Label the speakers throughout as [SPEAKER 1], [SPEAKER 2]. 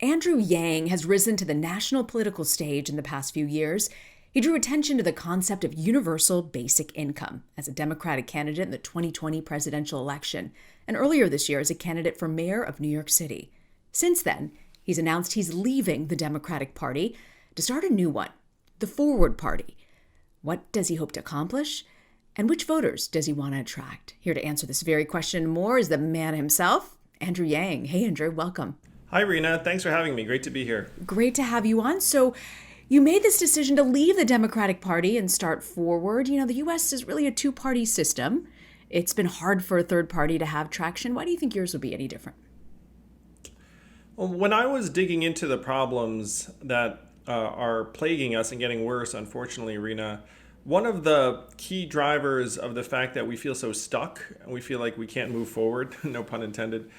[SPEAKER 1] Andrew Yang has risen to the national political stage in the past few years. He drew attention to the concept of universal basic income as a Democratic candidate in the 2020 presidential election, and earlier this year as a candidate for mayor of New York City. Since then, he's announced he's leaving the Democratic Party to start a new one, the Forward Party. What does he hope to accomplish? And which voters does he want to attract? Here to answer this very question and more is the man himself, Andrew Yang. Hey, Andrew, welcome.
[SPEAKER 2] Hi, Rena. Thanks for having me. Great to be here.
[SPEAKER 1] Great to have you on. So you made this decision to leave the Democratic Party and start Forward. You know, the U.S. is really a two-party system. It's been hard for a third party to have traction. Why do you think yours would be any different?
[SPEAKER 2] Well, when I was digging into the problems that are plaguing us and getting worse, unfortunately, Rena, one of the key drivers of the fact that we feel so stuck and we feel like we can't move forward, no pun intended,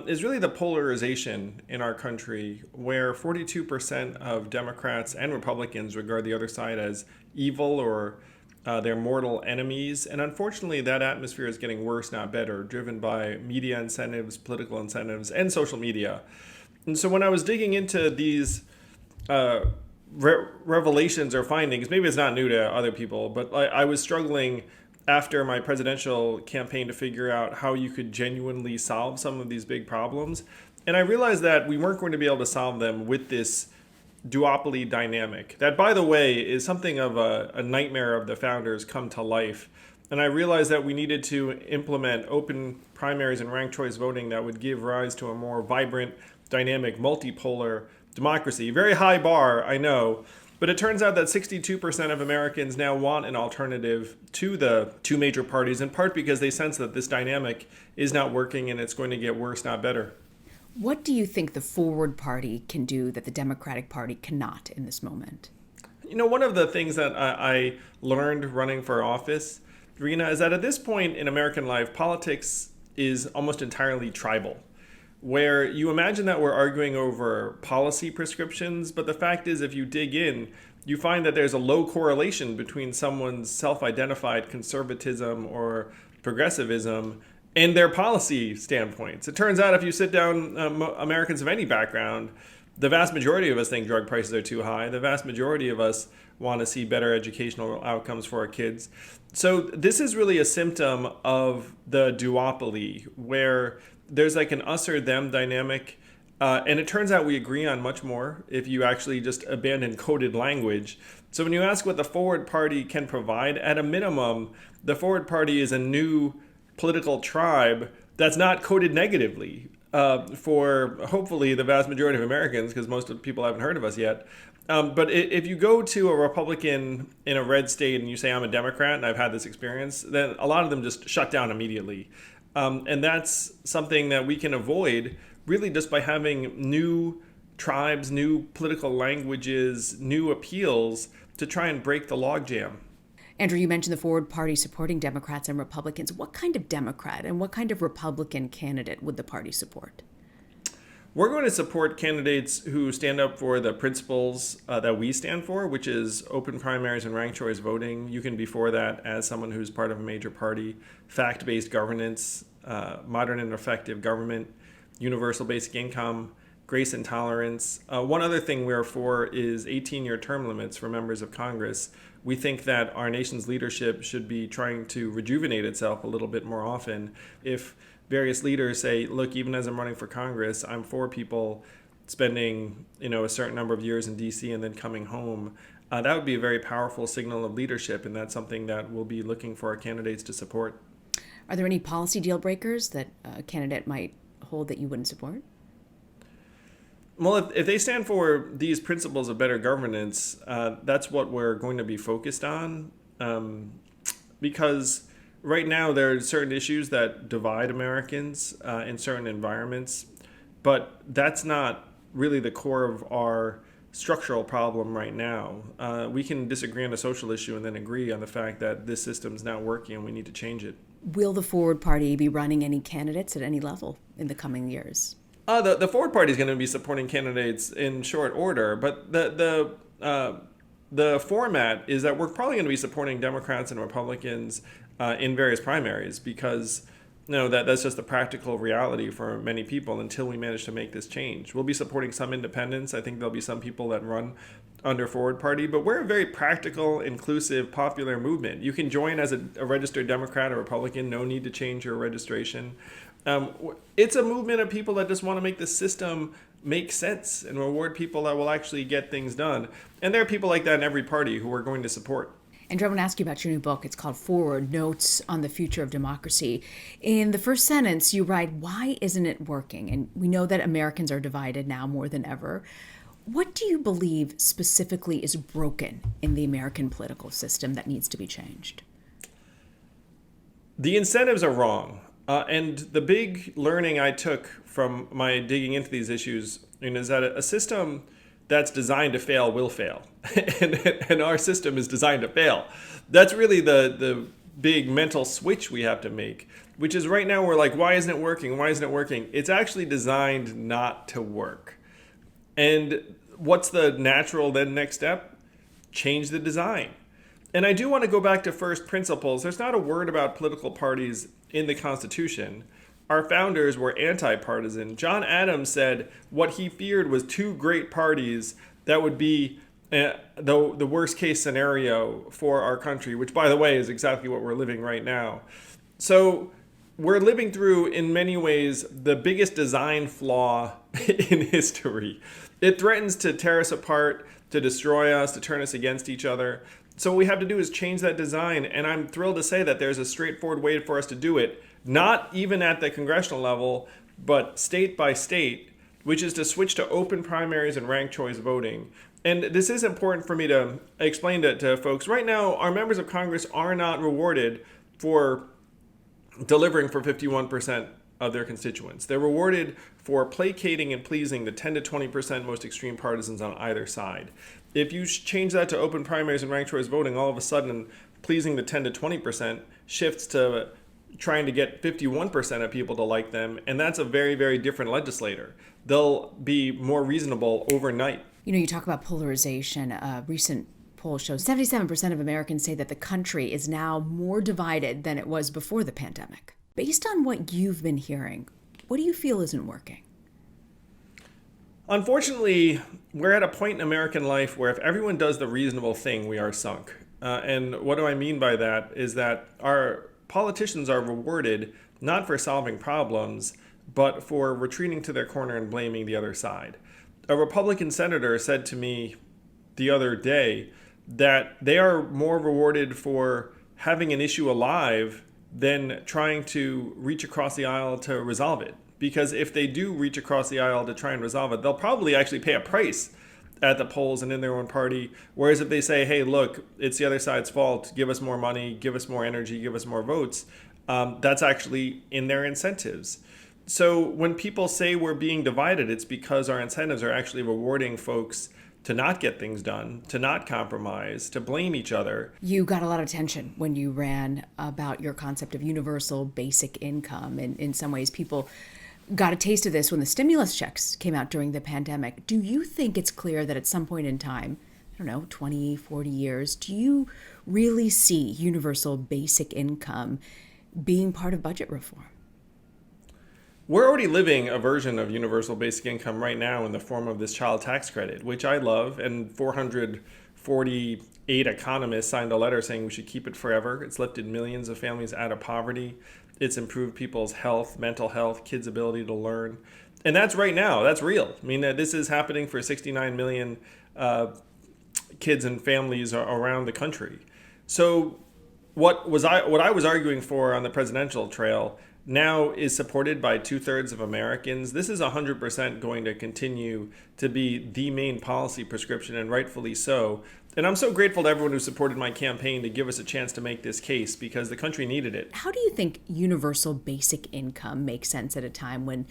[SPEAKER 2] is really the polarization in our country, where 42% of Democrats and Republicans regard the other side as evil or their mortal enemies. And unfortunately, that atmosphere is getting worse, not better, driven by media incentives, political incentives, and social media. And so when I was digging into these revelations or findings, maybe it's not new to other people, but I was struggling after my presidential campaign to figure out how you could genuinely solve some of these big problems. And I realized that we weren't going to be able to solve them with this duopoly dynamic. That, by the way, is something of a nightmare of the founders come to life. And I realized that we needed to implement open primaries and ranked choice voting that would give rise to a more vibrant, dynamic, multipolar democracy. Very high bar, I know. But it turns out that 62% of Americans now want an alternative to the two major parties, in part because they sense that this dynamic is not working and it's going to get worse, not better.
[SPEAKER 1] What do you think the Forward Party can do that the Democratic Party cannot in this moment?
[SPEAKER 2] You know, one of the things that I learned running for office, Rena, is that at this point in American life, politics is almost entirely tribal, where you imagine that we're arguing over policy prescriptions, but the fact is, if you dig in, you find that there's a low correlation between someone's self-identified conservatism or progressivism and their policy standpoints. It turns out if you sit down Americans of any background, the vast majority of us think drug prices are too high. The vast majority of us want to see better educational outcomes for our kids. So this is really a symptom of the duopoly, where there's like an us or them dynamic. And it turns out we agree on much more if you actually just abandon coded language. So when you ask what the Forward Party can provide, at a minimum, the Forward Party is a new political tribe that's not coded negatively for hopefully the vast majority of Americans, because most of the people haven't heard of us yet. But if you go to a Republican in a red state and you say, I'm a Democrat, and I've had this experience, then a lot of them just shut down immediately. And that's something that we can avoid really just by having new tribes, new political languages, new appeals to try and break the logjam.
[SPEAKER 1] Andrew, you mentioned the Forward Party supporting Democrats and Republicans. What kind of Democrat and what kind of Republican candidate would the party support?
[SPEAKER 2] We're going to support candidates who stand up for the principles that we stand for, which is open primaries and ranked choice voting. You can be for that as someone who's part of a major party, fact-based governance, modern and effective government, universal basic income, grace and tolerance. One other thing we're for is 18-year term limits for members of Congress. We think that our nation's leadership should be trying to rejuvenate itself a little bit more often. If various leaders say, look, even as I'm running for Congress, I'm for people spending, a certain number of years in D.C. and then coming home, that would be a very powerful signal of leadership, and that's something that we'll be looking for our candidates to support.
[SPEAKER 1] Are there any policy deal breakers that a candidate might hold that you wouldn't support?
[SPEAKER 2] Well, if they stand for these principles of better governance, that's what we're going to be focused on, because right now there are certain issues that divide Americans in certain environments, but that's not really the core of our structural problem right now. We can disagree on a social issue and then agree on the fact that this system's not working and we need to change it.
[SPEAKER 1] Will the Forward Party be running any candidates at any level in the coming years?
[SPEAKER 2] The Forward Party is going to be supporting candidates in short order, but the the format is that we're probably going to be supporting Democrats and Republicans in various primaries because that's just the practical reality for many people until we manage to make this change. We'll be supporting some independents. I think there'll be some people that run under Forward Party, but we're a very practical, inclusive, popular movement. You can join as a registered Democrat or Republican. No need to change your registration. It's a movement of people that just want to make the system make sense and reward people that will actually get things done. And there are people like that in every party who we're going to support.
[SPEAKER 1] Andrew, I want to ask you about your new book. It's called Forward, Notes on the Future of Democracy. In the first sentence, you write, "Why isn't it working?" And we know that Americans are divided now more than ever. What do you believe specifically is broken in the American political system that needs to be changed?
[SPEAKER 2] The incentives are wrong. And the big learning I took from my digging into these issues is that a system that's designed to fail will fail. and our system is designed to fail. That's really the big mental switch we have to make, which is right now we're like, why isn't it working? Why isn't it working? It's actually designed not to work. And what's the natural then next step? Change the design. And I do want to go back to first principles. There's not a word about political parties in the Constitution. Our founders were anti-partisan. John Adams said what he feared was two great parties that would be the worst case scenario for our country, which, by the way, is exactly what we're living right now. So we're living through, in many ways, the biggest design flaw in history. It threatens to tear us apart, to destroy us, to turn us against each other. So what we have to do is change that design, and I'm thrilled to say that there's a straightforward way for us to do it, not even at the congressional level, but state by state, which is to switch to open primaries and ranked choice voting. And this is important for me to explain to folks. Right now, our members of Congress are not rewarded for delivering for 51% of their constituents. They're rewarded for placating and pleasing the 10 to 20% most extreme partisans on either side. If you change that to open primaries and ranked choice voting, all of a sudden pleasing the 10 to 20% shifts to trying to get 51% of people to like them, and that's a very, very different legislator. They'll be more reasonable overnight.
[SPEAKER 1] You talk about polarization. A recent poll shows 77% of Americans say that the country is now more divided than it was before the pandemic. Based on what you've been hearing, what do you feel isn't working?
[SPEAKER 2] Unfortunately, we're at a point in American life where if everyone does the reasonable thing, we are sunk. And what do I mean by that is that our politicians are rewarded not for solving problems, but for retreating to their corner and blaming the other side. A Republican senator said to me the other day that they are more rewarded for having an issue alive than trying to reach across the aisle to resolve it. Because if they do reach across the aisle to try and resolve it, they'll probably actually pay a price at the polls and in their own party. Whereas if they say, hey, look, it's the other side's fault, give us more money, give us more energy, give us more votes, that's actually in their incentives. So when people say we're being divided, it's because our incentives are actually rewarding folks to not get things done, to not compromise, to blame each other.
[SPEAKER 1] You got a lot of attention when you ran about your concept of universal basic income. And in some ways, people got a taste of this when the stimulus checks came out during the pandemic. Do you think it's clear that at some point in time, 20, 40 years, do you really see universal basic income being part of budget reform?
[SPEAKER 2] We're already living a version of universal basic income right now in the form of this child tax credit, which I love, and 448 economists signed a letter saying we should keep it forever. It's lifted millions of families out of poverty. It's improved people's health, mental health, kids' ability to learn. And that's right now. That's real. I mean, this is happening for 69 million kids and families around the country. So what I was arguing for on the presidential trail now is supported by 2/3 of Americans. This is 100% going to continue to be the main policy prescription, and rightfully so. And I'm so grateful to everyone who supported my campaign to give us a chance to make this case because the country needed it.
[SPEAKER 1] How do you think universal basic income makes sense at a time when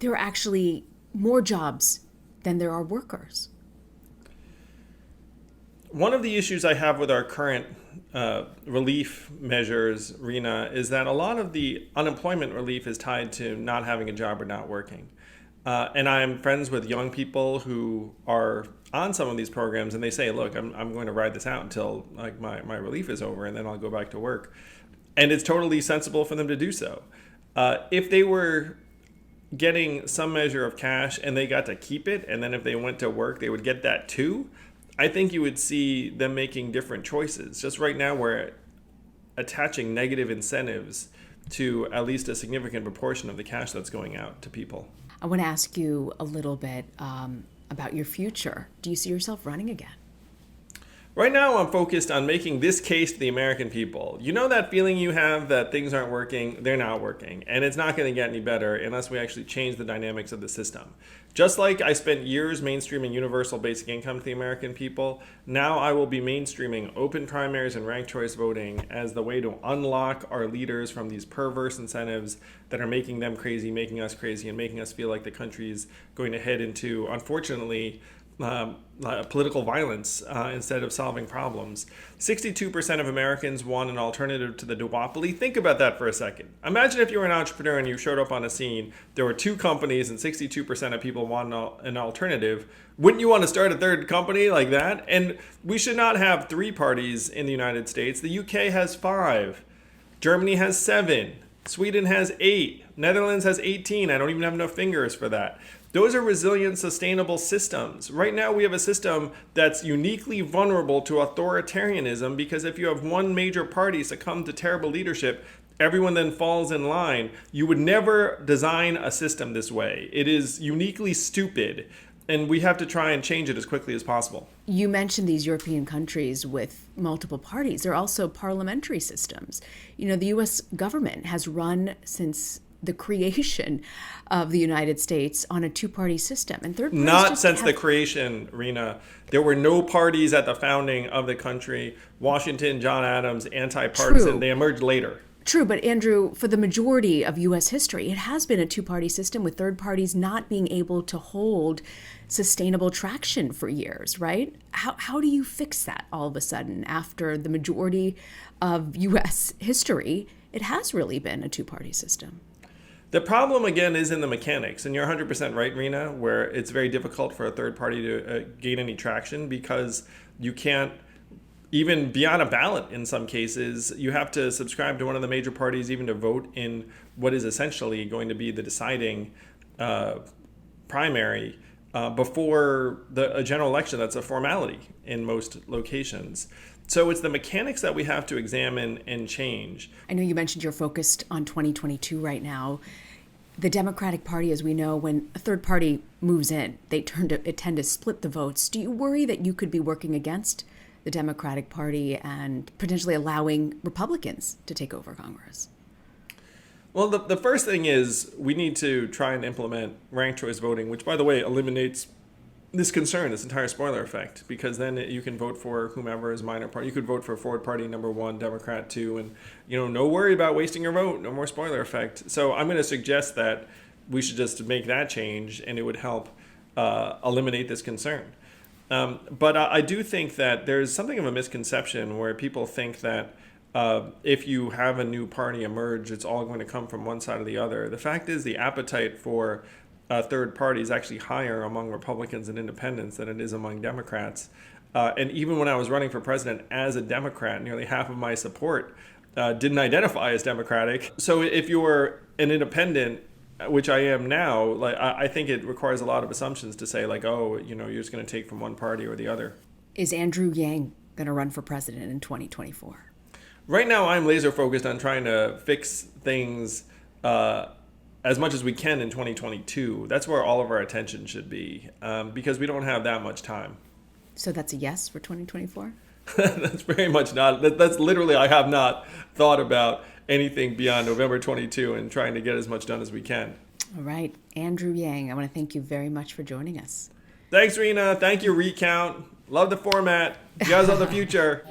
[SPEAKER 1] there are actually more jobs than there are workers?
[SPEAKER 2] One of the issues I have with our current relief measures, Rena, is that a lot of the unemployment relief is tied to not having a job or not working. And I'm friends with young people who are on some of these programs, and they say, look, I'm going to ride this out until like my relief is over, and then I'll go back to work. And it's totally sensible for them to do so. If they were getting some measure of cash and they got to keep it, and then if they went to work, they would get that too, I think you would see them making different choices. Just right now, we're attaching negative incentives to at least a significant proportion of the cash that's going out to people.
[SPEAKER 1] I want to ask you a little bit about your future. Do you see yourself running again?
[SPEAKER 2] Right now, I'm focused on making this case to the American people. You know that feeling you have that things aren't working? They're not working. And it's not going to get any better unless we actually change the dynamics of the system. Just like I spent years mainstreaming universal basic income to the American people, now I will be mainstreaming open primaries and ranked choice voting as the way to unlock our leaders from these perverse incentives that are making them crazy, making us crazy, and making us feel like the country's going to head into, unfortunately, political violence instead of solving problems. 62% of Americans want an alternative to the duopoly. Think about that for a second. Imagine if you were an entrepreneur and you showed up on a scene, there were two companies and 62% of people want an alternative. Wouldn't you want to start a third company like that? And we should not have three parties in the United States. The UK has 5. Germany has 7. Sweden has 8. Netherlands has 18. I don't even have enough fingers for that. Those are resilient, sustainable systems. Right now, we have a system that's uniquely vulnerable to authoritarianism because if you have one major party succumb to terrible leadership, everyone then falls in line. You would never design a system this way. It is uniquely stupid, and we have to try and change it as quickly as possible.
[SPEAKER 1] You mentioned these European countries with multiple parties. There are also parliamentary systems. You know, the U.S. government has run since the creation of the United States on a two-party system. And third parties
[SPEAKER 2] not since the creation, Rena. There were no parties at the founding of the country. Washington, John Adams, anti-partisan.
[SPEAKER 1] True.
[SPEAKER 2] They emerged later.
[SPEAKER 1] True, but Andrew, for the majority of U.S. history, it has been a two-party system with third parties not being able to hold sustainable traction for years, right? How do you fix that all of a sudden after the majority of U.S. history? It has really been a two-party system.
[SPEAKER 2] The problem, again, is in the mechanics. And you're 100% right, Rena, where it's very difficult for a third party to gain any traction because you can't even be on a ballot in some cases. You have to subscribe to one of the major parties even to vote in what is essentially going to be the deciding primary before a general election. That's a formality in most locations. So it's the mechanics that we have to examine and change.
[SPEAKER 1] I know you mentioned you're focused on 2022 right now. The Democratic Party, as we know, when a third party moves in, they tend to split the votes. Do you worry that you could be working against the Democratic Party and potentially allowing Republicans to take over Congress?
[SPEAKER 2] Well, the first thing is we need to try and implement ranked choice voting, which, by the way, eliminates this concern, this entire spoiler effect, because then you can vote for whomever is minor party. You could vote for Forward Party number 1, Democrat 2, and no worry about wasting your vote, no more spoiler effect. So I'm going to suggest that we should just make that change, and it would help eliminate this concern. But I do think that there's something of a misconception where people think that if you have a new party emerge, it's all going to come from one side or the other. The fact is the appetite for third party is actually higher among Republicans and independents than it is among Democrats. And even when I was running for president as a Democrat, nearly half of my support didn't identify as Democratic. So if you're an independent, which I am now, like I think it requires a lot of assumptions to say like, oh, you're just going to take from one party or the other.
[SPEAKER 1] Is Andrew Yang going to run for president in 2024?
[SPEAKER 2] Right now, I'm laser focused on trying to fix things as much as we can in 2022. That's where all of our attention should be because we don't have that much time.
[SPEAKER 1] So that's a yes for 2024?
[SPEAKER 2] That's very much not. That's literally, I have not thought about anything beyond November 22 and trying to get as much done as we can.
[SPEAKER 1] All right. Andrew Yang, I want to thank you very much for joining us.
[SPEAKER 2] Thanks, Rena. Thank you, Recount. Love the format. You guys are the future.